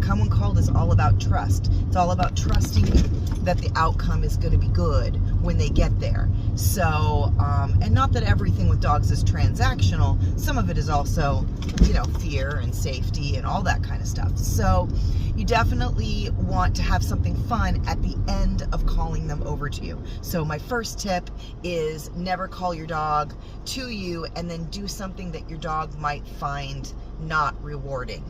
Come When Called is all about trust. It's all about trusting that the outcome is going to be good when they get there. So, and not that everything with dogs is transactional. Some of it is also, you know, fear and safety and all that kind of stuff. So you definitely want to have something fun at the end of calling them over to you. So my first tip is never call your dog to you and then do something that your dog might find not rewarding.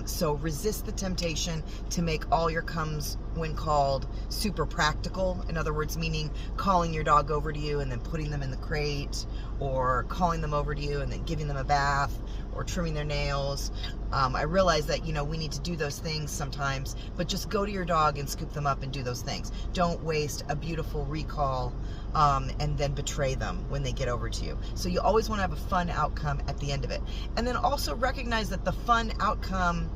So resist the temptation to make all your comes when called super practical. In other words, meaning calling your dog over to you and then putting them in the crate, or calling them over to you and then giving them a bath or trimming their nails. I realize that, you know, we need to do those things sometimes, but just go to your dog and scoop them up and do those things. Don't waste a beautiful recall and then betray them when they get over to you. So you always want to have a fun outcome at the end of it. And then also recognize that the fun outcome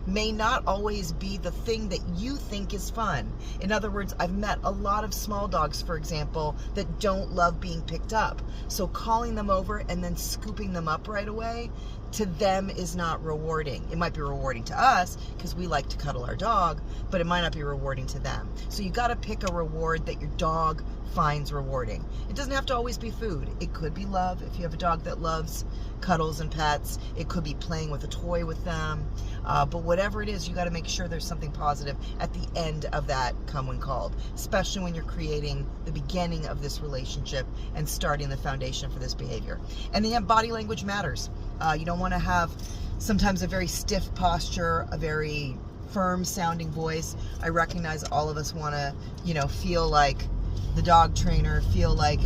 may not always be the thing that you think is fun. In other words, I've met a lot of small dogs, for example, that don't love being picked up. So calling them over and then scooping them up right away, to them is not rewarding. It might be rewarding to us because we like to cuddle our dog, but it might not be rewarding to them. So you got to pick a reward that your dog finds rewarding. It doesn't have to always be food. It could be love if you have a dog that loves cuddles and pets. It could be playing with a toy with them. But whatever it is, you got to make sure there's something positive at the end of that Come When Called, especially when you're creating the beginning of this relationship and starting the foundation for this behavior. And then body language matters. You don't want to have sometimes a very stiff posture, a very firm sounding voice. I recognize all of us want to, you know, feel like the dog trainer, feel like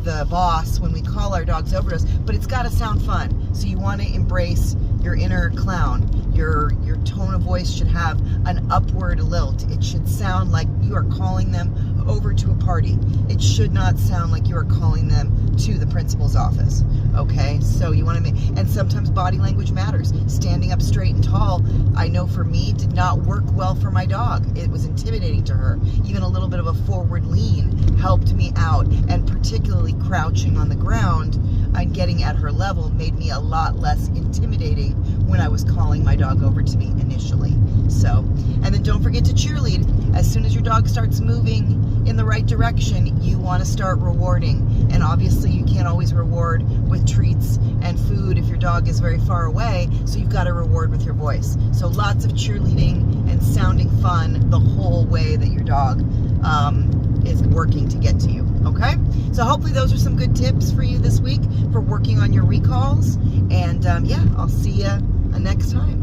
the boss when we call our dogs over to us, but it's got to sound fun. So you want to embrace your inner clown. Your tone of voice should have an upward lilt. It should sound like you are calling them over to a party. It should not sound like you are calling them to the principal's office. Okay, so you want to make, and sometimes body language matters. Standing up straight and tall, I know for me, did not work well for my dog. It was intimidating to her. Even a little bit of a forward lean helped me out, and particularly crouching on the ground and getting at her level made me a lot less intimidating when I was calling my dog over to me initially. So, and then don't forget to cheerlead. As soon as your dog starts moving in the right direction, you want to start rewarding. And obviously you can't always reward with treats and food if your dog is very far away, so you've got to reward with your voice. So lots of cheerleading and sounding fun the whole way that your dog is working to get to you. Okay, so hopefully those are some good tips for you this week for working on your recalls. And yeah, I'll see you next time.